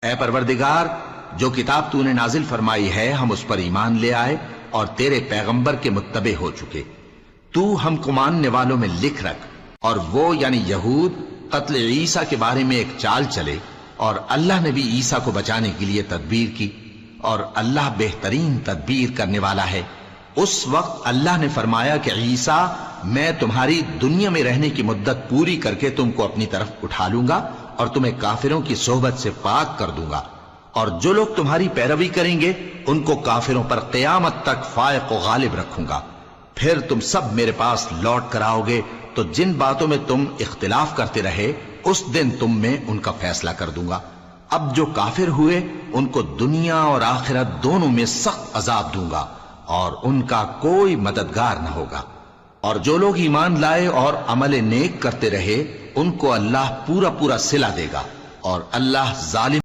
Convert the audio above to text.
اے پروردگار، جو کتاب تو نے نازل فرمائی ہے ہم اس پر ایمان لے آئے اور تیرے پیغمبر کے متبع ہو چکے. تو ہم کو ماننے والوں میں لکھ رکھ. اور وہ یعنی یہود قتل عیسیٰ کے بارے میں ایک چال چلے اور اللہ نے بھی عیسیٰ کو بچانے کے لیے تدبیر کی، اور اللہ بہترین تدبیر کرنے والا ہے. اس وقت اللہ نے فرمایا کہ عیسیٰ، میں تمہاری دنیا میں رہنے کی مدت پوری کر کے تم کو اپنی طرف اٹھا لوں گا اور تمہیں کافروں کی صحبت سے پاک کر دوں گا، اور جو لوگ تمہاری پیروی کریں گے ان کو کافروں پر قیامت تک فائق و غالب رکھوں گا. پھر تم سب میرے پاس لوٹ کر آؤ گے تو جن باتوں میں تم اختلاف کرتے رہے اس دن تم میں ان کا فیصلہ کر دوں گا. اب جو کافر ہوئے ان کو دنیا اور آخرت دونوں میں سخت عذاب دوں گا اور ان کا کوئی مددگار نہ ہوگا. اور جو لوگ ایمان لائے اور عمل نیک کرتے رہے ان کو اللہ پورا پورا صلہ دے گا، اور اللہ ظالم